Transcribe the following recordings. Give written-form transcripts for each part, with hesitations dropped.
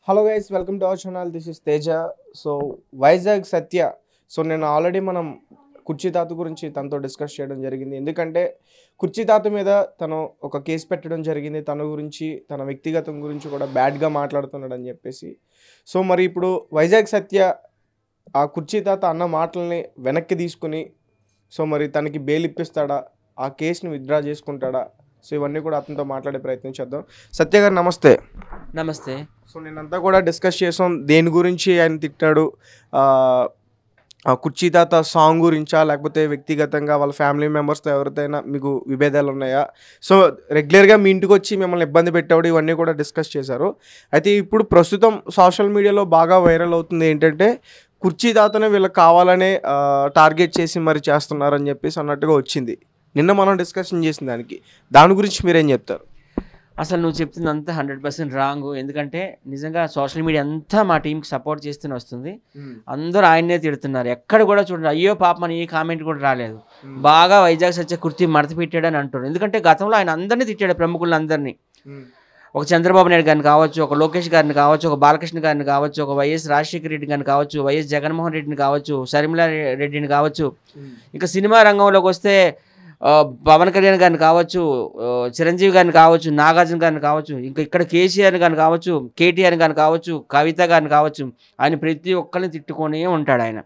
Hello guys, welcome to our channel. This is Teja. So Vizag Satya. So నేను already కుర్చీ తాత గురించి తనతో డిస్కస్ చేయడం జరిగింది. ఎందుకంటే కుర్చీ తాత మీద తను ఒక కేసు పెట్టడం జరిగింది. తన గురించి, తన వ్యక్తిగతం గురించి కూడా బ్యాడ్గా మాట్లాడుతున్నాడు అని చెప్పేసి. సో మరి ఇప్పుడు వైజాగ్ సత్య ఆ కుర్చీ తాత అన్న మాటల్ని వెనక్కి తీసుకుని సో మరి తనకి బెయిల్ ఇప్పిస్తాడా, ఆ కేసుని విత్డ్రా చేసుకుంటాడా? సో ఇవన్నీ కూడా అతనితో మాట్లాడే ప్రయత్నం చేద్దాం. సత్య గారు నమస్తే. నమస్తే. సో నేనంతా కూడా డిస్కస్ చేసాం. దేని గురించి ఆయన తిట్టాడు, కుర్చీ తాత సాంగ్ గురించా, లేకపోతే వ్యక్తిగతంగా వాళ్ళ ఫ్యామిలీ మెంబర్స్తో ఎవరితోనైనా మీకు విభేదాలు ఉన్నాయా? సో రెగ్యులర్గా మీ ఇంటికి వచ్చి మిమ్మల్ని ఇబ్బంది పెట్టాడు, ఇవన్నీ కూడా డిస్కస్ చేశారు. అయితే ఇప్పుడు ప్రస్తుతం సోషల్ మీడియాలో బాగా వైరల్ అవుతుంది ఏంటంటే కుర్చీ తాతనే వీళ్ళకి కావాలనే టార్గెట్ చేసి మరి చేస్తున్నారని చెప్పేసి అన్నట్టుగా వచ్చింది. నిన్న మనం డిస్కషన్ చేసిన దాని గురించి మీరేం చెప్తారు? అసలు నువ్వు చెప్తుందంతా 100% రాంగ్. ఎందుకంటే నిజంగా సోషల్ మీడియా అంతా మా టీంకి సపోర్ట్ చేస్తూనే వస్తుంది. అందరూ ఆయన్నే తిడుతున్నారు. ఎక్కడ కూడా చూడండి అయ్యో పాపమని ఏ కామెంట్ కూడా రాలేదు. బాగా వైజాగ్ సత్య కుర్తీ మడత పెట్టాడని అంటారు. ఎందుకంటే గతంలో ఆయన అందరినీ తిట్టాడు, ప్రముఖులందరినీ. ఒక చంద్రబాబు నాయుడు గారిని కావచ్చు, ఒక లోకేష్ గారిని కావచ్చు, ఒక బాలకృష్ణ గారిని కావచ్చు, ఒక వైఎస్ రాజశేఖర రెడ్డి గారిని కావచ్చు, వైఎస్ జగన్మోహన్ రెడ్డిని కావచ్చు, షర్మిలా రెడ్డిని కావచ్చు. ఇంకా సినిమా రంగంలోకి వస్తే పవన్ కళ్యాణ్ గారిని కావచ్చు, చిరంజీవి గారిని కావచ్చు, నాగార్జున గారిని కావచ్చు, ఇంకా ఇక్కడ కేసీఆర్ గారిని కావచ్చు, కేటీఆర్ గారిని కావచ్చు, కవిత గారిని కావచ్చు. ఆయన ప్రతి ఒక్కరిని తిట్టుకొనే ఉంటాడు ఆయన.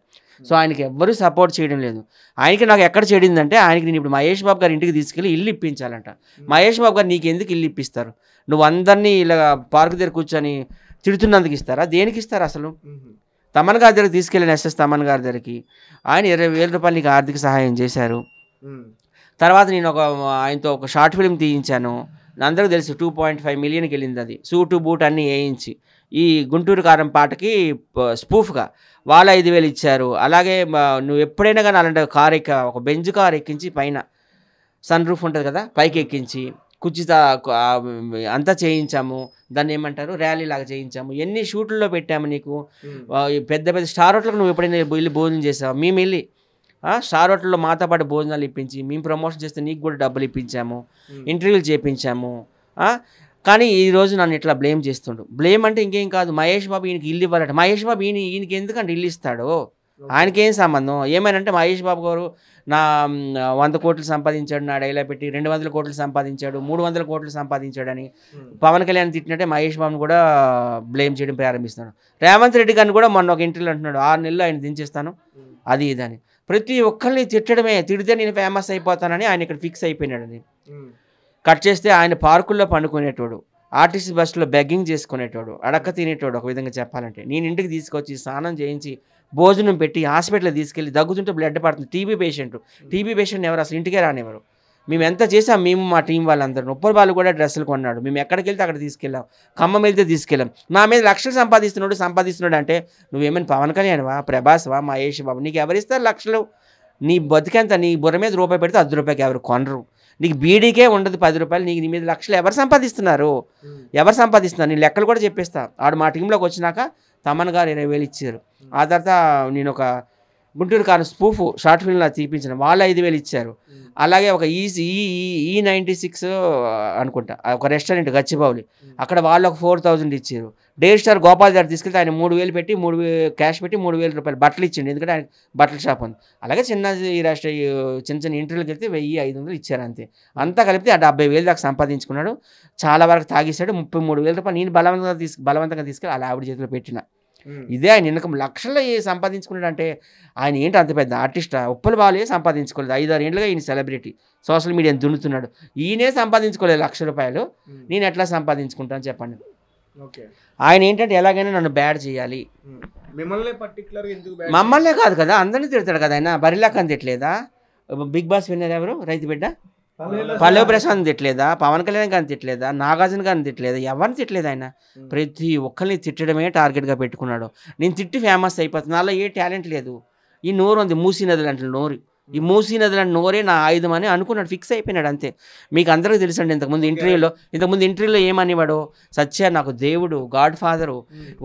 సో ఆయనకి ఎవ్వరూ సపోర్ట్ చేయడం లేదు. ఆయనకి నాకు ఎక్కడ చెడిందంటే, ఆయనకి నేను ఇప్పుడు మహేష్ బాబు గారి ఇంటికి తీసుకెళ్ళి ఇల్లు ఇప్పించాలంట. మహేష్ బాబు గారు నీకు ఎందుకు ఇల్లు ఇప్పిస్తారు? నువ్వు అందరినీ ఇలా పార్కు దగ్గర కూర్చొని తిడుతున్నందుకు ఇస్తారా? దేనికి ఇస్తారు అసలు? తమన్ గారి దగ్గరికి తీసుకెళ్ళిన ఎస్ఎస్ తమన్ గారి దగ్గరికి ఆయన 20,000 రూపాయలు నీకు ఆర్థిక సహాయం చేశారు. తర్వాత నేను ఆయనతో ఒక షార్ట్ ఫిల్మ్ తీయించాను. అందరికీ తెలుసు 2.5 మిలియన్కి వెళ్ళింది అది. సూటు బూట్ అన్నీ వేయించి ఈ గుంటూరు కారం పాటకి స్పూఫ్గా వాళ్ళు 5,000 ఇచ్చారు. అలాగే నువ్వు ఎప్పుడైనా కానీ అలాంటి కార్ ఒక బెంజ్ కార్ ఎక్కించి పైన సన్ రూఫ్ ఉంటుంది కదా, పైకి ఎక్కించి కుర్చీ అంతా చేయించాము. దాన్ని ఏమంటారు, ర్యాలీ లాగా చేయించాము. ఎన్ని షూట్లలో పెట్టాము నీకు. పెద్ద పెద్ద స్టార్ హోటల్కి నువ్వు ఎప్పుడైనా వెళ్ళి భోజనం చేసావు? మేము వెళ్ళి స్టార్ హోటల్లో మాతో పాటు భోజనాలు ఇప్పించి మేము ప్రమోషన్ చేస్తే నీకు కూడా డబ్బులు ఇప్పించాము, ఇంటర్వ్యూలు చేయించాము. కానీ ఈరోజు నన్ను ఇట్లా బ్లేమ్ చేస్తుండు. బ్లేమ్ అంటే ఇంకేం కాదు, మహేష్ బాబు ఈయనకి ఇల్లు ఇవ్వాలంట. మహేష్ బాబు ఈయనకి ఎందుకంటే ఇల్లు ఇస్తాడు? ఆయనకేం సంబంధం? ఏమైనంటే మహేష్ బాబు గారు నా 100 కోట్లు సంపాదించాడు, నా డైలాగ్ పెట్టి 200 కోట్లు సంపాదించాడు, 300 కోట్లు సంపాదించాడని పవన్ కళ్యాణ్ తిట్టినట్టే మహేష్ బాబుని కూడా బ్లేమ్ చేయడం ప్రారంభిస్తున్నాడు. రేవంత్ రెడ్డి గారిని కూడా మొన్న ఒక ఇంటర్వ్యూలో అంటున్నాడు 6 నెలలు ఆయన దించేస్తాను అది ఇదని. ప్రతి ఒక్కరిని తిట్టడమే. తిడితే నేను ఫేమస్ అయిపోతానని ఆయన ఇక్కడ ఫిక్స్ అయిపోయినాడు. అది కట్ చేస్తే ఆయన పార్కుల్లో పండుకునేటోడు, ఆర్టీసీ బస్సులో బెగ్గింగ్ చేసుకునేటోడు, అడక్క తినేటోడు. ఒక విధంగా చెప్పాలంటే నేను ఇంటికి తీసుకొచ్చి స్నానం చేయించి భోజనం పెట్టి హాస్పిటల్కి తీసుకెళ్ళి దగ్గుతుంటే బ్లడ్ పడుతుంది. టీబీ పేషెంట్ ఎవరు అసలు ఇంటికే రానివ్వరు. మేము ఎంత చేసాం, మేము మా టీం వాళ్ళందరూ. ఉప్పల్ వాళ్ళు కూడా డ్రెస్సులు కొన్నాడు. మేము ఎక్కడికి వెళ్తే అక్కడ తీసుకెళ్ళాం. ఖమ్మం వెళ్తే తీసుకెళ్ళాం. నా మీద లక్షలు సంపాదిస్తున్నాడు అంటే నువ్వేమైనా పవన్ కళ్యాణ్వా, ప్రభాస్వా, మహేష్ బాబు? నీకు ఎవరిస్తారు లక్షలు? నీ బతికెంత? నీ బుర్ర మీద రూపాయి పెడితే 10 రూపాయకి ఎవరు కొనరు. నీకు బీడీకే ఉండదు 10 రూపాయలు. నీ మీద లక్షలు ఎవరు సంపాదిస్తున్నారు? నేను లెక్కలు కూడా చెప్పేస్తా. ఆడు మా టీంలోకి వచ్చినాక తమన్ గారు 20,000 ఇచ్చారు. ఆ తర్వాత నేను ఒక గుంటూరు కారు స్పూఫ్ షార్ట్ ఫిల్మ్లో తీపించిన వాళ్ళు 5,000 ఇచ్చారు. అలాగే ఒక E96 అనుకుంటా ఒక రెస్టారెంట్ గచ్చిబౌలి, అక్కడ వాళ్ళు ఒక 4,000 ఇచ్చారు. డేర్ స్టార్ గోపాల్ దగ్గర తీసుకెళ్తే ఆయన 3,000 పెట్టి 3,000 క్యాష్ పెట్టి 3,000 రూపాయలు బట్టలు ఇచ్చిండు. ఎందుకంటే ఆయన బట్టల షాప్ ఉంది. అలాగే చిన్న ఇంటర్వ్యూకి వెళ్తే 1,500 ఇచ్చారు. అంతా కలిపితే 70,000 దాకా సంపాదించుకున్నాడు. చాలా వరకు తాగేశాడు. 33,000 రూపాయలు నేను బలవంతంగా తీసుకెళ్ళి అలా ఆవిడ చేతిలో పెట్టిన. ఇదే ఆయన ఇన్కం. లక్షల్లో సంపాదించుకున్నాడు అంటే ఆయన ఏంటి అంత పెద్ద ఆర్టిస్టా? ఉప్పల బాలే సంపాదించుకోలేదు. 5-6 ఏళ్ళుగా ఈయన సెలబ్రిటీ, సోషల్ మీడియాని దున్నుతున్నాడు. ఈయనే సంపాదించుకోలేదు 1,00,000 రూపాయలు. నేను ఎట్లా సంపాదించుకుంటాను చెప్పండి? ఆయన ఏంటంటే ఎలాగైనా నన్ను బ్యాడ్ చేయాలి. మమ్మల్నే కాదు కదా, అందరినీ తిడతాడు కదా ఆయన. బరిలాకని తిట్టలేదా? బిగ్ బాస్ విన్నర్ ఎవరు? రైతు బిడ్డ పల్లవి ప్రశాంత్ తిట్టలేదా? పవన్ కళ్యాణ్ గారిని తిట్టలేదా? నాగార్జున గారిని తిట్టలేదా? ఎవరిని తిట్టలేదు ఆయన. ప్రతి ఒక్కరిని తిట్టడమే టార్గెట్గా పెట్టుకున్నాడు. నేను తిట్టి ఫేమస్ అయిపోతుంది. నాలో ఏ టాలెంట్ లేదు. ఈ నోరు ఉంది, మూసీ నదులు అంటే నోరు. ఈ మూసీ నదులు అంటే నోరే నా ఆయుధం అని అనుకున్నాడు, ఫిక్స్ అయిపోయినాడు. అంతే. మీకు అందరికీ తెలుసండి, ఇంతకుముందు ఇంటర్వ్యూలో ఏమనేవాడు? సత్య నాకు దేవుడు, గాడ్ ఫాదరు.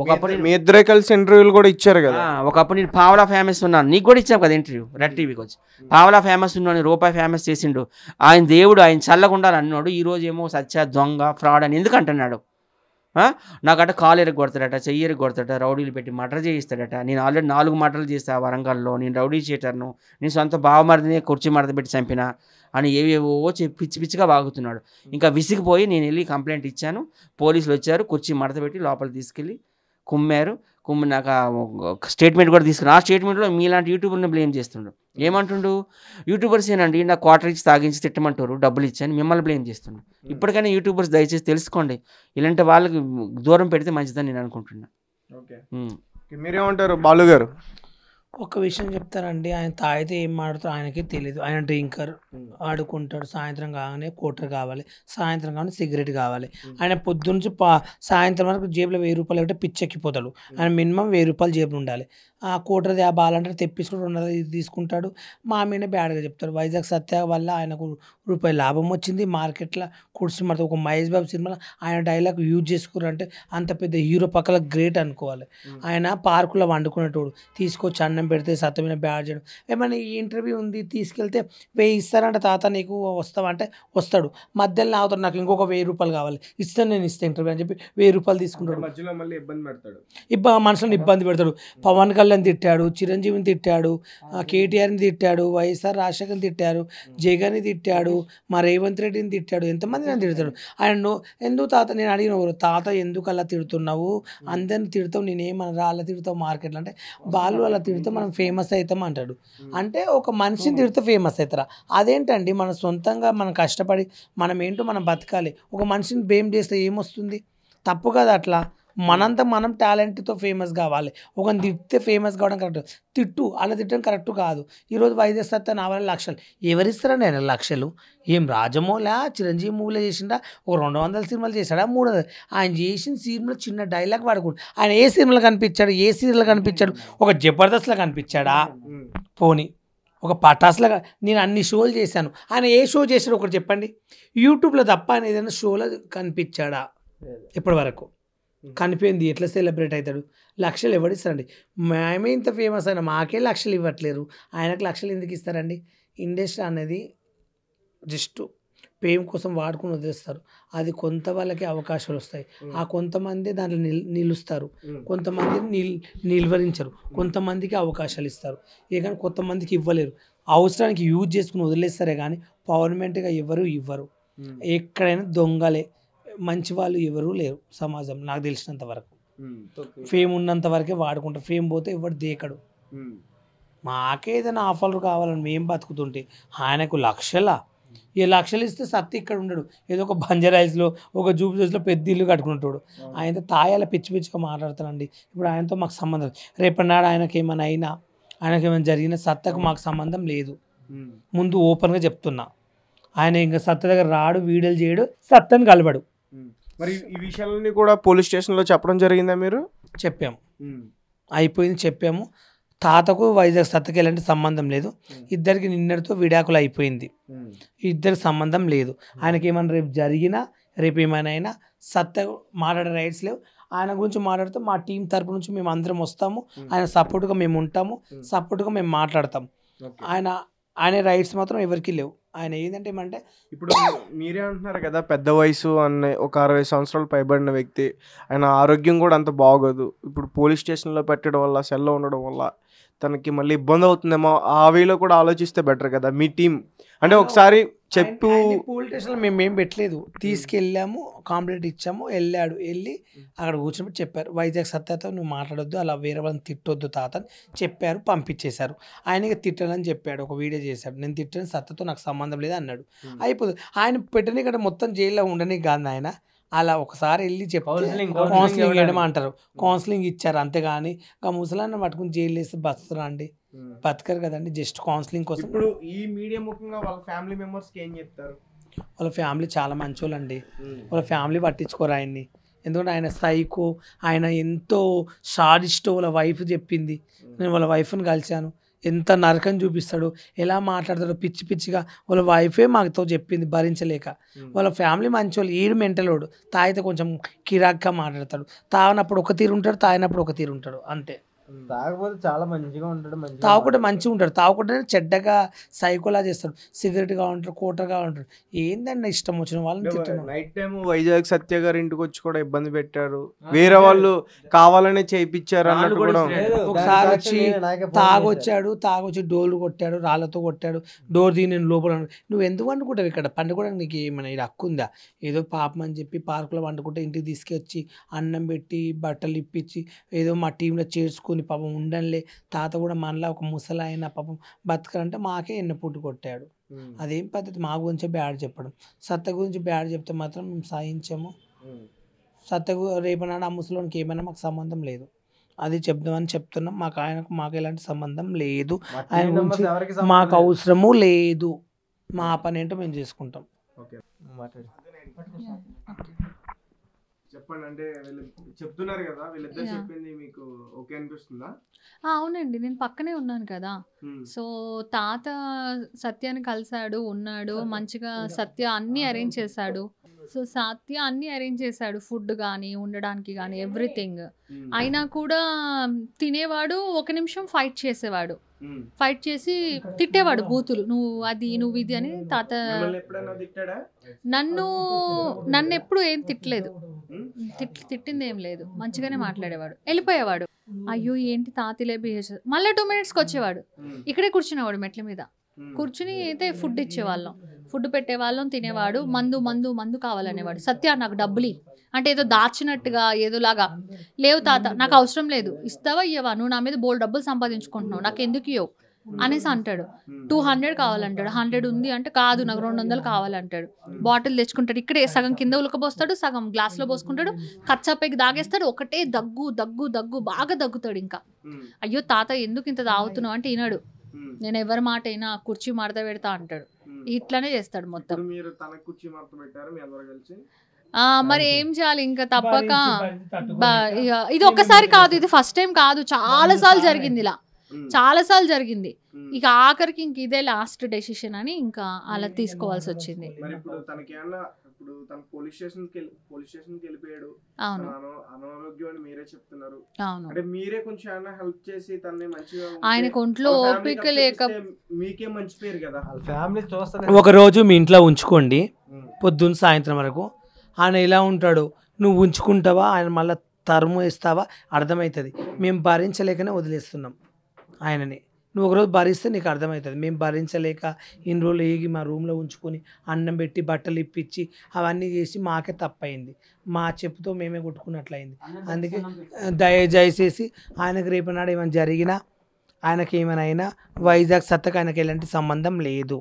ఒకప్పుడు మీ ఇద్దరే కలిసి ఇంటర్వ్యూలు కూడా ఇచ్చారు కదా. ఒకప్పుడు నేను పావలా ఫేమస్ ఉన్నాను, నీకు కూడా ఇచ్చాం కదా ఇంటర్వ్యూ రెడ్ టీవీకి వచ్చి. పావలా ఫేమస్ ఉన్నాను, రూపాయి ఫేమస్ చేసిండు. ఆయన దేవుడు, ఆయన చల్లగా ఉండాలి అన్నాడు. ఈరోజు ఏమో సత్య దొంగ, ఫ్రాడ్ అని ఎందుకు అంటున్నాడు? నాకట కాలు ఎరగొడతాడట, చెయ్యి ఎరగొడతాడట, రౌడీలు పెట్టి మర్డర్ చేయిస్తాడట. నేను ఆల్రెడీ 4 మర్డర్లు చేస్తా వరంగల్లో, నేను రౌడీ షీటర్ను, నేను సొంత బావమరిదిని కుర్చీ మడత పెట్టి చంపిన అని ఏవేవో పిచ్చి పిచ్చిగా వాగుతున్నాడు. ఇంకా విసిగిపోయి నేను వెళ్ళి కంప్లైంట్ ఇచ్చాను. పోలీసులు వచ్చారు, కుర్చీ మడత పెట్టి లోపలికి తీసుకెళ్ళి కుమ్మారు. నాకు స్టేట్మెంట్ కూడా తీసుకున్నాను. ఆ స్టేట్మెంట్లో మీలాంటి యూట్యూబర్ని బ్లేమ్ చేస్తుండు. ఏమంటుండు, యూట్యూబర్స్ ఏనండి నాకు క్వార్టర్ ఇచ్చి తాగించి తిట్టమంటారు, డబ్బులు ఇచ్చాను, మిమ్మల్ని బ్లేమ్ చేస్తుండు. ఇప్పటికైనా యూట్యూబర్స్ దయచేసి తెలుసుకోండి, ఇలాంటి వాళ్ళకి దూరం పెడితే మంచిదని నేను అనుకుంటున్నా. మీరేమంటారు బాలు గారు? ఒక విషయం చెప్తారండి, ఆయన తాగితే ఏం ఆడుతారో ఆయనకే తెలియదు. ఆయన డ్రింకర్, ఆడుకుంటాడు. సాయంత్రం కాగానే కోటర్ కావాలి, సాయంత్రం కాగానే సిగరెట్ కావాలి. ఆయన పొద్దునుంచి సాయంత్రం వరకు జేబులో 1000 రూపాయలు అంటే పిచ్చెక్కిపోతాడు. ఆయన మినిమం 1000 రూపాయలు జేబులు ఉండాలి. ఆ కోటర్ బాలంటే తెప్పించుకుని 200 తీసుకుంటాడు. మా మీనే బ్యాడ్గా చెప్తాడు. వైజాగ్ సత్య వల్ల ఆయనకు రూపాయి లాభం వచ్చింది మార్కెట్లో. కుర్చీ మడత ఒక మహేష్ బాబు సినిమాలో ఆయన డైలాగ్ యూజ్ చేసుకున్నారంటే అంత పెద్ద హీరో పక్కల గ్రేట్ అనుకోవాలి. ఆయన పార్కులో వండుకునేటోడు, తీసుకొచ్చి అన్నం పెడితే సత్యమైన బ్యాడ్ చేయడం. ఏమైనా ఈ ఇంటర్వ్యూ ఉంది తీసుకెళ్తే 1000 ఇస్తారంట, తాత నీకు వస్తావా అంటే వస్తాడు. మధ్యలో అవుతాడు, నాకు ఇంకొక 1000 రూపాయలు కావాలి, ఇస్తాను నేను ఇస్తాను ఇంటర్వ్యూ అని చెప్పి 1000 రూపాయలు తీసుకుంటాడు. మధ్యలో మళ్ళీ ఇబ్బంది పెడతాడు, మనుషులను ఇబ్బంది పెడతాడు. పవన్ కళ్యాణ్ తిట్టాడు, చిరంజీవిని తిట్టాడు, కేటీఆర్ని తిట్టాడు, వైఎస్ఆర్ రాజశేఖర్ని తిట్టారు, జగన్ని తిట్టాడు, మా రేవంత్ రెడ్డిని తిట్టాడు, ఎంతమంది నన్ను తిడతాడు. ఆయన ఎందుకు తాత, నేను అడిగిన తాత ఎందుకు అలా తిడుతున్నావు, అందరిని తిడతావు, నేనేమన్నా అలా తిడతావు మార్కెట్లో అంటే, వాళ్ళు అలా తిడితే మనం ఫేమస్ అవుతాం అంటాడు. అంటే ఒక మనిషిని తిడితే ఫేమస్ అవుతారా? అదేంటండి, మన సొంతంగా మనం కష్టపడి మనం ఏంటో మనం బతకాలి. ఒక మనిషిని బ్లేమ్ చేస్తే ఏమొస్తుంది? తప్పు కదా అట్లా. మనంతా మనం టాలెంట్తో ఫేమస్ కావాలి. ఒకరిని తిడితే ఫేమస్ కావడం కరెక్ట్, తిట్టు అలా తిట్టడం కరెక్ట్ కాదు. ఈరోజు వైద్య సత్తా నా వల్ల లక్షలు ఎవరిస్తారండి? ఆయన లక్షలు ఏం రాజమౌళి చిరంజీవి మూవీలో చేసిండా? ఒక 200 సినిమాలు చేశాడా? 300? ఆయన చేసిన సినిమాలో చిన్న డైలాగ్ వాడుకుంటు. ఆయన ఏ సినిమాలో కనిపించాడు? ఏ సీరియల్లో కనిపించాడు? ఒక జబర్దస్త్లో కనిపించాడా? పోనీ ఒక పటాస్లాగా నేను అన్ని షోలు చేశాను. ఆయన ఏ షో చేశాడు ఒకటి చెప్పండి? యూట్యూబ్లో తప్ప ఆయన ఏదైనా షోలో కనిపించాడా ఇప్పటి వరకు? కనిపోయింది, ఎట్లా సెలబ్రేట్ అవుతాడు? లక్షలు ఎవరిస్తారండి? మేమే ఇంత ఫేమస్ అయినా మాకే లక్షలు ఇవ్వట్లేరు, ఆయనకు లక్షలు ఎందుకు ఇస్తారండి? ఇండస్ట్రీ అనేది జస్ట్ ఫేమ్ కోసం వాడుకుని వదిలేస్తారు. అది కొంత వాళ్ళకి అవకాశాలు వస్తాయి, ఆ కొంతమంది దాంట్లో నిలుస్తారు, కొంతమంది నిలువరించరు, కొంతమందికి అవకాశాలు ఇస్తారు, కానీ కొంతమందికి ఇవ్వలేరు. అవసరానికి యూజ్ చేసుకుని వదిలేస్తారే కానీ పర్మనెంట్గా ఎవరు ఇవ్వరు. ఎక్కడైనా దొంగలే, మంచి వాళ్ళు ఎవరూ లేరు సమాజం నాకు తెలిసినంత వరకు. ఫేమ్ ఉన్నంత వరకే వాడుకుంటారు, ఫేమ్ పోతే ఎవరు దేకడు. మాకే ఏదైనా ఆఫర్లు కావాలని మేము బతుకుతుంటే ఆయనకు లక్షల లక్షలు ఇస్తే సత్తి ఇక్కడ ఉండడు, ఏదో ఒక బంజారాయిల్స్లో ఒక జూబ్లీస్లో పెద్ద ఇల్లు కట్టుకుంటాడు. ఆయనతో తాయాల పిచ్చి పిచ్చిగా మాట్లాడతానండి. ఇప్పుడు ఆయనతో మాకు సంబంధం, రేపటి నాడు ఆయనకేమైనా అయినా, ఆయనకేమైనా జరిగిన సత్తకు మాకు సంబంధం లేదు. ముందు ఓపెన్గా చెప్తున్నా, ఆయన ఇంకా సత్త దగ్గర రాడు, వీడియోలు చేయడు, సత్తని కలవడు. మరి ఈ విషయాలన్నీ కూడా పోలీస్ స్టేషన్లో చెప్పడం జరిగిందా? మీరు చెప్పాము, అయిపోయింది, చెప్పాము. తాతకు వైజాగ్ సత్తకి ఎలాంటి సంబంధం లేదు, ఇద్దరికి నిన్నటితో విడాకులు అయిపోయింది, ఇద్దరికి సంబంధం లేదు. ఆయనకి ఏమైనా రేపు జరిగినా, రేపు ఏమైనా అయినా సత్త మాట్లాడే రైట్స్ లేవు. ఆయన గురించి మాట్లాడితే మా టీం తరపు నుంచి మేము అందరం వస్తాము, ఆయన సపోర్ట్గా మేము ఉంటాము, సపోర్ట్గా మేము మాట్లాడతాం. ఆయన రైట్స్ మాత్రం ఎవరికి లేవు. ఆయన ఏంటంటే ఏమంటే, ఇప్పుడు మీరే అంటున్నారు కదా పెద్ద వయసు అనే ఒక 60 సంవత్సరాలు పైబడిన వ్యక్తి, ఆయన ఆరోగ్యం కూడా అంత బాగోదు. ఇప్పుడు పోలీస్ స్టేషన్లో పెట్టడం వల్ల, సెల్లో ఉండడం వల్ల తనకి మళ్ళీ ఇబ్బంది అవుతుందేమో, ఆ వేలో కూడా ఆలోచిస్తే బెటర్ కదా మీ టీం. అంటే ఒకసారి చెప్పు, పోలీస్ స్టేషన్లో మేమేం పెట్టలేదు, తీసుకెళ్ళాము, కాంప్లైంట్ ఇచ్చాము, వెళ్ళి అక్కడ కూర్చొని చెప్పారు, వైజాగ్ సత్యతో నువ్వు మాట్లాడొద్దు, అలా వేరే వాళ్ళని తిట్టొద్దు తాత అని చెప్పారు, పంపించేశారు. ఆయనకి తిట్టనని చెప్పాడు, ఒక వీడియో చేశాడు, నేను తిట్టని సత్యతో నాకు సంబంధం లేదు అన్నాడు. అయిపోతుంది. ఆయన పెట్టని ఇక్కడ మొత్తం జైల్లో ఉండని కాదు, ఆయన అలా ఒకసారి వెళ్ళి కౌన్సిలింగ్ చేయడం అంటారు, కౌన్సిలింగ్ ఇచ్చారు అంతేగాని ఇంకా ముసలాన్ని పట్టుకుని జైలు వేస్తే బతుకురా అండి? బతకరు కదండి, జస్ట్ కౌన్సిలింగ్ కోసం. ఇప్పుడు ఈ మీడియా ముఖ్యంగా వాళ్ళ ఫ్యామిలీ మెంబర్స్కి ఏం చెప్తారు? వాళ్ళ ఫ్యామిలీ చాలా మంచోళ్ళండి, వాళ్ళ ఫ్యామిలీ పట్టించుకోరు ఆయన్ని. ఎందుకంటే ఆయన సైకో, ఆయన ఎంతో షాడిస్టో వాళ్ళ వైఫ్ చెప్పింది. నేను వాళ్ళ వైఫ్ని కలిశాను, ఎంత నరకం చూపిస్తాడు, ఎలా మాట్లాడతాడో పిచ్చి పిచ్చిగా. వాళ్ళ వైఫే మాతో చెప్పింది భరించలేక. వాళ్ళ ఫ్యామిలీ మంచోళ్ళు, ఈడు మెంటలోడు, తాగితే కొంచెం కిరాక్గా మాట్లాడతాడు, తాగినప్పుడు ఒక తీరు ఉంటాడు, తాగినప్పుడు ఒక తీరు ఉంటాడు, అంతే. తాగకపోతే చాలా మంచిగా ఉంటాడు, మంచిగా తాగుకుంటే మంచిగా ఉంటాడు, తాగుకుంటే చెడ్డగా సైకోలా చేస్తాడు, సిగరెట్గా ఉంటాడు, కోటగా ఉంటాడు. ఏందన్న ఇష్టం వచ్చిన వాళ్ళని తిట్టడం. నైట్ టైం వైజాగ్ సత్య గారి ఇంటికి వచ్చి కూడా ఇబ్బంది పెట్టారు, వేరే వాళ్ళు కావాలనే చేయించారు అన్నట్టు కూడా ఒకసారి వచ్చి తాగొచ్చి డోర్లు కొట్టాడు, రాళ్ళతో కొట్టాడు, డోర్ దిగి నేను లోపల నువ్వు ఎందుకు వండుకుంటావు ఇక్కడ పండుకోవడానికి, నీకు ఏమైనా ఇది హక్కు ఉందా? ఏదో పాపం అని చెప్పి పార్కులో వండుకుంటే ఇంటికి తీసుకొచ్చి అన్నం పెట్టి బట్టలు ఇప్పించి ఏదో మా టీంలో చేర్చుకొని పాపం ఉండలే, తాత కూడా మనలా ఒక ముసలాయన పాపం బతకాలంటే మాకే ఎన్నపుట్టు కొట్టాడు. అదేం పద్ధతి? మా గురించి బ్యాడ్ చెప్పడం. సత్య గురించి బ్యాడ్ చెప్తే మాత్రం మేము సహించాము. సత్య రేపనాడు ఆ ముసలోనికి ఏమైనా మాకు సంబంధం లేదు, అది చెప్దామని చెప్తున్నాం. మాకు ఎలాంటి సంబంధం లేదు, ఆయన గురించి మాకు అవసరము లేదు. మా పని ఏంటో మేము చేసుకుంటాం. చెప్పండి, అంటే వీళ్ళు చెప్తున్నారు కదా, వీళ్ళిద్దరు చెప్పింది మీకు ఓకే అనిపిస్తుందా? అవునండి, నేను పక్కనే ఉన్నాను కదా. సో తాత సత్యాన్ని కలిశాడు, ఉన్నాడు మంచిగా, సత్య అన్నీ అరేంజ్ చేశాడు. సో సత్య అన్నీ అరేంజ్ చేశాడు, ఫుడ్ కానీ ఉండడానికి కానీ ఎవ్రీథింగ్. అయినా కూడా తినేవాడు, ఒక నిమిషం ఫైట్ చేసేవాడు, ఫైట్ చేసి తిట్టేవాడు బూతులు, నువ్వు అది నువ్వు ఇది అని. తాత నన్ను ఎప్పుడు ఏం తిట్టలేదు, తిట్టింది ఏం లేదు, మంచిగానే మాట్లాడేవాడు, వెళ్ళిపోయేవాడు. అయ్యో ఏంటి తాతలే బిహేవ్ చేశారు. మళ్ళీ 2 minutesకి వచ్చేవాడు, ఇక్కడే కూర్చునేవాడు మెట్ల మీద కూర్చుని అయితే ఫుడ్ ఇచ్చేవాళ్ళం, ఫుడ్ పెట్టేవాళ్ళం, తినేవాడు. మందు కావాలనేవాడు. సత్య నాకు డబ్బులు అంటే ఏదో దాచినట్టుగా ఏదోలాగా, లేవు తాత నాకు అవసరం లేదు, ఇస్తావా ఇయ్యవా, నువ్వు నా మీద బోల్ డబ్బులు సంపాదించుకుంటున్నావు, నాకు ఎందుకు ఇవ్వవు అనేసి అంటాడు. 200 కావాలంటాడు, 100 ఉంది అంటే కాదు నాకు 200 కావాలంటాడు. బాటిల్ తెచ్చుకుంటాడు, ఇక్కడే సగం కింద ఉలకబోస్తాడు, సగం గ్లాస్లో పోసుకుంటాడు, కచ్చాపైకి దాగేస్తాడు, ఒకటే దగ్గు బాగా దగ్గుతాడు. ఇంకా అయ్యో తాత ఎందుకు ఇంత తాగుతున్నావు అంటే వినడు, నేను ఎవరి మాట అయినా కుర్చీ మడత పెడతా అంటాడు. ఇట్లానే చేస్తాడు మొత్తం. మరి ఏం చేయాలి ఇంకా తప్పక. ఇది ఒక్కసారి కాదు, ఇది ఫస్ట్ టైం కాదు, చాలా సార్లు జరిగింది, ఇలా చాలా సార్లు జరిగింది. ఇక ఆఖరికి ఇంక ఇదే లాస్ట్ డెసిషన్ అని ఇంకా అలా తీసుకోవాల్సి వచ్చింది. అవును ఆయనకు ఒంట్లో ఓపిక లేక. ఒక రోజు మీ ఇంట్లో ఉంచుకోండి పొద్దున్న సాయంత్రం వరకు, ఆయన ఎలా ఉంటాడు నువ్వు ఉంచుకుంటావా, ఆయన మళ్ళీ తరుము ఇస్తావా అర్థమవుతుంది. మేము భరించలేకనే వదిలేస్తున్నాం ఆయనని. నువ్వు ఒకరోజు భరిస్తే నీకు అర్థమవుతుంది. మేము భరించలేక ఇన్ని రోజులు ఏగి మా రూమ్లో ఉంచుకొని అన్నం పెట్టి బట్టలు ఇప్పించి అవన్నీ చేసి మాకే తప్పయింది, మా చెప్పుతో మేమే కొట్టుకున్నట్లయింది. అందుకే దయచేసి ఆయనకు రేపు నాడు ఏమైనా జరిగినా, ఆయనకి ఏమైనా అయినా వైజాగ్ సత్తకు ఆయనకి ఎలాంటి సంబంధం లేదు,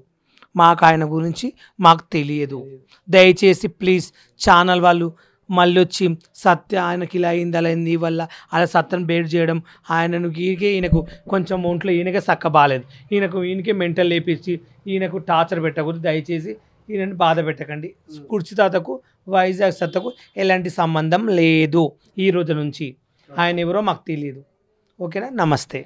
మాకు ఆయన గురించి మాకు తెలియదు. దయచేసి ప్లీజ్ ఛానల్ వాళ్ళు మళ్ళీ వచ్చి సత్య ఆయనకి ఇలా అయింది అలా అయింది వల్ల అలా సత్యను బేట్ చేయడం, ఆయనను ఈయనకు కొంచెం ఒంట్లో ఈయనకే సక్క బాగాలేదు, ఈయనకే మెంటల్ లేపించి ఈయనకు టార్చర్ పెట్టకూడదు. దయచేసి ఈయనని బాధ పెట్టకండి. కుర్చీ తాతకు వైజాగ్ సత్తకు ఎలాంటి సంబంధం లేదు ఈ రోజు నుంచి. ఆయన ఎవరో మాకు తెలియదు. ఓకేనా? నమస్తే.